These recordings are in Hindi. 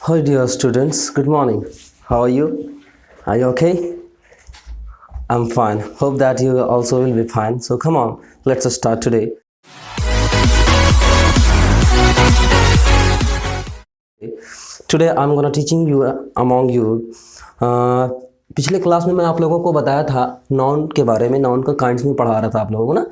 Hi dear students, good morning. How are you? Are you okay? I'm fine. Hope that you also will be fine. So come on, let's start today. Today I'm gonna teaching you among you. पिछले क्लास में मैं आप लोगों को बताया था नाउन के बारे में, नाउन का काइंड्स में पढ़ा रहा था आप लोगों को ना।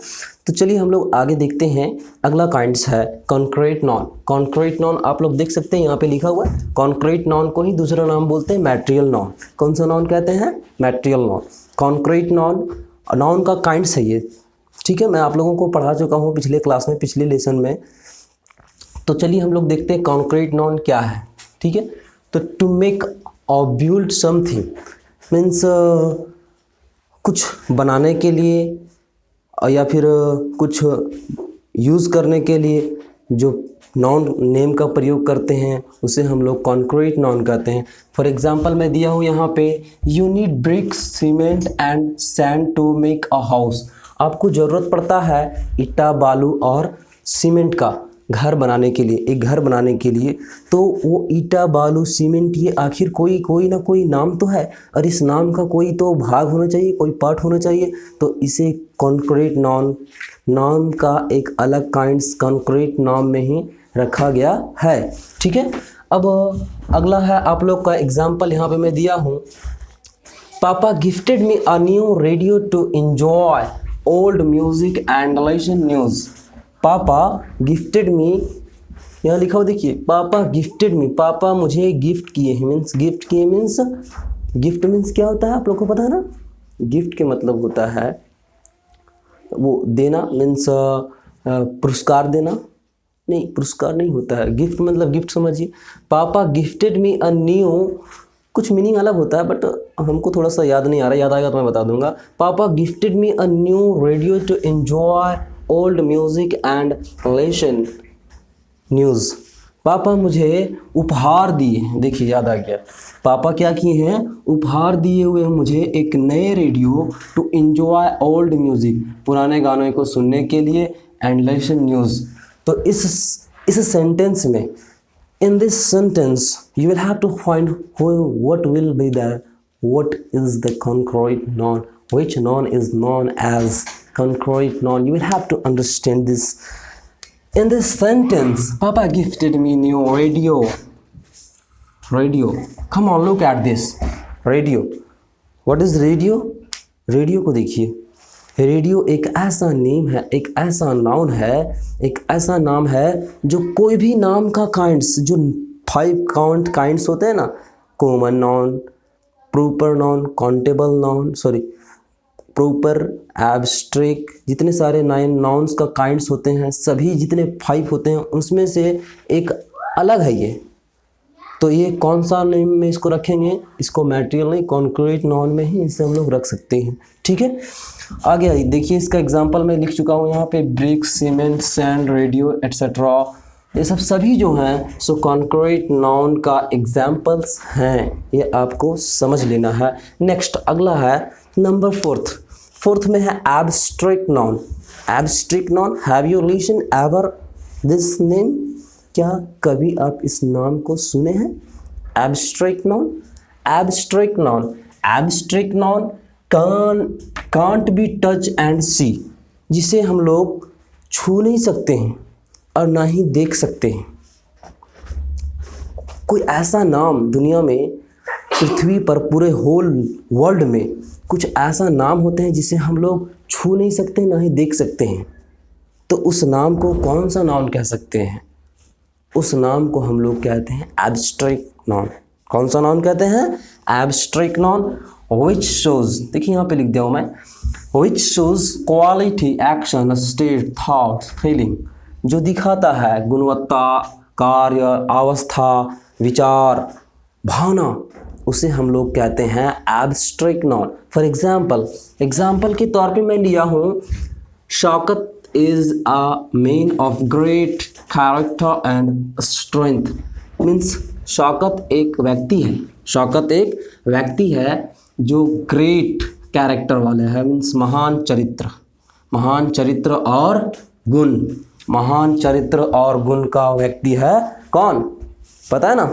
तो चलिए हम लोग आगे देखते हैं। अगला काइंड्स है कॉन्क्रीट नाउन। कॉन्क्रीट नाउन आप लोग देख सकते हैं यहाँ पे लिखा हुआ है। कॉन्क्रीट नाउन को ही दूसरा नाम बोलते हैं मैटेरियल नाउन। कौन सा नाउन कहते हैं? Material noun. Concrete noun noun का काइंड्स है ये, ठीक है। मैं आप लोगों को पढ़ा चुका हूँ पिछले क्लास में, पिछले लेसन में। तो चलिए हम लोग देखते हैं कॉन्क्रीट नाउन क्या है, ठीक है। तो टू मेक और बिल्ड समथिंग मीन्स कुछ बनाने के लिए या फिर कुछ यूज़ करने के लिए जो नाउन नेम का प्रयोग करते हैं उसे हम लोग कॉन्क्रीट नाउन कहते हैं। फॉर एग्जांपल मैं दिया हूँ यहाँ पे, you need bricks cement and sand to make a house. आपको ज़रूरत पड़ता है ईटा, बालू और सीमेंट का घर बनाने के लिए, एक घर बनाने के लिए। तो वो ईटा, बालू, सीमेंट ये आखिर कोई ना कोई नाम तो है, और इस नाम का कोई तो भाग होना चाहिए, कोई पार्ट होना चाहिए। तो इसे कॉन्क्रीट नाउन का एक अलग काइंड्स कॉन्क्रीट नाउन में ही रखा गया है, ठीक है। अब अगला है आप लोग का एग्जाम्पल यहाँ पे मैं दिया हूँ। Papa gifted me a new radio to enjoy old music and listen news. Papa gifted me, यहाँ लिखा हो देखिए, पापा गिफ्टेड मी, पापा मुझे गिफ्ट किए हैं। मीन्स गिफ्ट किए मीन्स, गिफ्ट मीन्स क्या होता है आप लोग को पता है ना? गिफ्ट के मतलब होता है वो देना, मीन्स पुरस्कार देना। नहीं, पुरस्कार नहीं होता है, गिफ्ट मतलब गिफ्ट समझिए। पापा गिफ्टेड मी अ न्यू, कुछ मीनिंग अलग होता है बट हमको थोड़ा सा याद नहीं आ रहा, याद आएगा तो मैं बता दूंगा। Papa gifted me a new radio to enjoy old music and listen news. पापा मुझे उपहार दिए हैं, देखिए याद आ गया। पापा क्या किए हैं? उपहार दिए हुए हैं मुझे एक नए radio to enjoy old music, पुराने गानों को सुनने के लिए, एंड लिसन न्यूज़। तो इस सेंटेंस में, in this sentence you will have to find what will be there, what is the concrete noun, which noun is known as concrete noun. You will have to understand this. In this sentence, Papa gifted me new radio. Come on, look at this radio. What is radio? Radio को देखिए। रेडियो एक ऐसा नेम है, एक ऐसा नाउन है, एक ऐसा नाम है जो कोई भी नाम का काइंड्स, जो 5 काइंड्स होते हैं ना, common noun, proper noun, countable noun, proper, abstract, जितने सारे 9 नाउन्स का काइंड्स होते हैं, सभी जितने 5 होते हैं उसमें से एक अलग है ये। तो ये कौन सा नेम में इसको रखेंगे? इसको मैटेरियल नहीं, कॉन्क्रीट नाउन में ही इसे हम लोग रख सकते हैं, ठीक है। आगे आइए, देखिए इसका एग्जांपल मैं लिख चुका हूँ यहाँ पे, brick, cement, sand, radio etcetera. ये सभी जो हैं सो कॉन्क्रीट नाउन का एग्जाम्पल्स हैं, ये आपको समझ लेना है। नेक्स्ट अगला है नंबर 4th में है abstract noun. Abstract noun, have you listen ever this name? क्या कभी आप इस नाम को सुने हैं? Abstract noun can't be touch and see, जिसे हम लोग छू नहीं सकते हैं और ना ही देख सकते हैं। कोई ऐसा नाम दुनिया में, पृथ्वी पर, पूरे होल वर्ल्ड में कुछ ऐसा नाम होते हैं जिसे हम लोग छू नहीं सकते, ना ही देख सकते हैं। तो उस नाम को कौन सा नाउन कह सकते हैं? उस नाम को हम लोग कहते हैं एब्स्ट्रैक्ट नाउन। कौन सा नाउन कहते हैं? Abstract noun. विच शोज, देखिए यहाँ पे लिख दिया हूँ मैं, which shows quality, action, state, thoughts, feeling, जो दिखाता है गुणवत्ता, कार्य, अवस्था, विचार, भावना, उसे हम लोग कहते हैं एब्स्ट्रैक्ट नाउन। फॉर एग्जाम्पल के तौर पे मैं लिया हूँ, Shaukat is a man of great character and strength. Means Shaukat एक व्यक्ति है जो ग्रेट कैरेक्टर वाले है, मीन्स महान चरित्र और गुण का व्यक्ति है। कौन? पता है ना?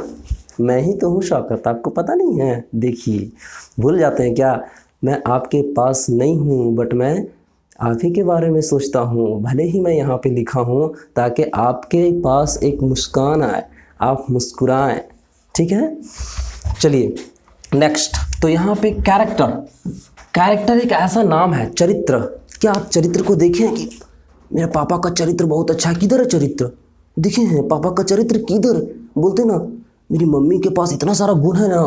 मैं ही तो हूँ शौकत, आपको पता नहीं है? देखिए, भूल जाते हैं क्या? मैं आपके पास नहीं हूँ बट मैं आप ही के बारे में सोचता हूँ। भले ही मैं यहाँ पे लिखा हूँ ताकि आपके पास एक मुस्कान आए, आप मुस्कुराएं। ठीक है, चलिए नेक्स्ट। तो यहाँ पे कैरेक्टर, कैरेक्टर एक ऐसा नाम है, चरित्र। क्या आप चरित्र को देखें कि मेरे पापा का चरित्र बहुत अच्छा है? किधर है चरित्र? देखे हैं पापा का चरित्र किधर? बोलते ना मेरी मम्मी के पास इतना सारा गुण है ना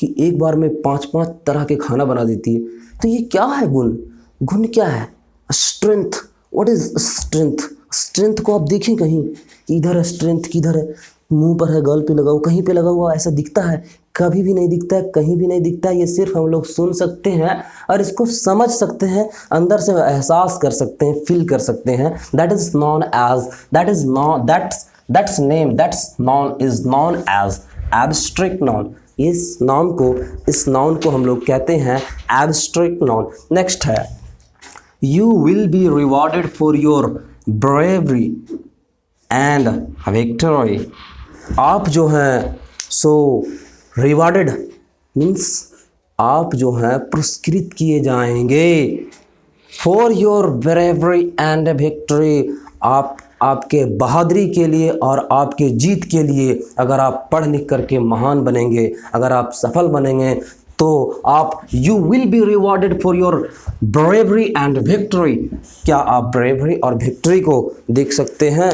कि एक बार में 5-5 तरह के खाना बना देती है। तो ये क्या है गुण? गुण क्या है? Strength. What is strength? Strength को आप देखें कहीं, इधर है स्ट्रेंथ, किधर है? मुंह पर है, गल पे लगा हुआ, कहीं पे लगा हुआ ऐसा दिखता है? कभी भी नहीं दिखता है, कहीं भी नहीं दिखता है। ये सिर्फ हम लोग सुन सकते हैं और इसको समझ सकते हैं, अंदर से एहसास कर सकते हैं, फील कर सकते हैं। That is noun as, that is noun, that's name, that's noun is noun as abstract noun. इस नाउन को हम लोग कहते हैं एब्स्ट्रैक्ट नॉन। नेक्स्ट है You will be rewarded for your bravery and victory। आप जो हैं सो रिवार्डेड मीन्स आप जो हैं पुरस्कृत किए जाएंगे। For your bravery and victory, आप आपके बहादुरी के लिए और आपके जीत के लिए। अगर आप पढ़ लिख करके महान बनेंगे, अगर आप सफल बनेंगे तो आप you will be rewarded for your bravery and victory. क्या आप ब्रेवरी और विक्ट्री को देख सकते हैं?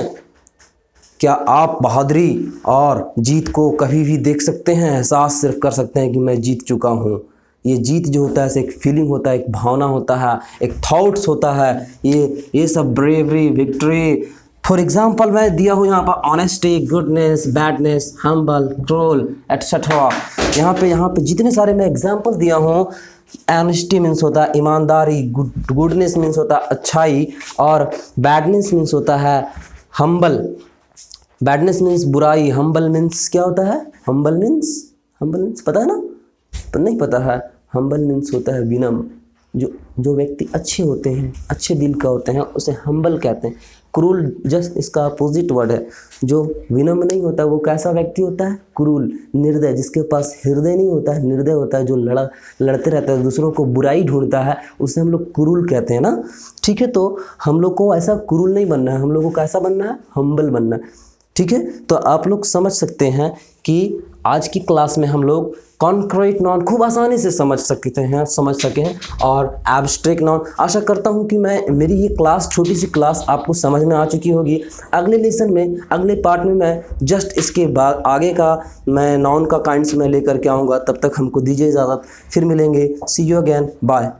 क्या आप बहादुरी और जीत को कभी भी देख सकते हैं? एहसास सिर्फ कर सकते हैं कि मैं जीत चुका हूँ। ये जीत जो होता है एक फीलिंग होता है, एक भावना होता है, एक थॉट्स होता है। ये सब ब्रेवरी, विक्ट्री। फॉर एग्जाम्पल मैं दिया हूँ यहाँ पर honesty, goodness, badness, humble, crawl etcetera. यहाँ पे जितने सारे मैं एग्जाम्पल दिया हूँ, ऑनेस्टी मीन्स होता है ईमानदारी, गुडनेस मीन्स होता है अच्छाई, और बैडनेस मीन्स होता है हम्बल। बैडनेस मीन्स बुराई, हम्बल मीन्स क्या होता है? हम्बल मीन्स पता है ना? पर नहीं पता है। हम्बल मीन्स होता है विनम्र। जो व्यक्ति अच्छे होते हैं, अच्छे दिल का होते हैं, उसे हम्बल कहते हैं। क्रूल जस्ट इसका अपोजिट वर्ड है। जो विनम्र नहीं होता वो कैसा व्यक्ति होता है? क्रूल, निर्दय, जिसके पास हृदय नहीं होता है, निर्दय होता है, जो लड़ते रहता है, दूसरों को बुराई ढूंढता है, उसे हम लोग क्रूल कहते हैं ना। ठीक है, तो हम लोग को ऐसा क्रूल नहीं बनना है, हम लोग को कैसा बनना है? हम्बल बनना है। ठीक है, तो आप लोग समझ सकते हैं कि आज की क्लास में हम लोग कॉन्क्रीट नाउन खूब आसानी से समझ सके हैं और एब्स्ट्रैक्ट नाउन। आशा करता हूं कि मेरी ये क्लास, छोटी सी क्लास आपको समझ में आ चुकी होगी। अगले लेसन में, अगले पार्ट में मैं जस्ट इसके बाद आगे का मैं नाउन का काइंड्स में लेकर के आऊँगा। तब तक हमको दीजिए इजाज़त, फिर मिलेंगे। सी यू अगेन, बाय।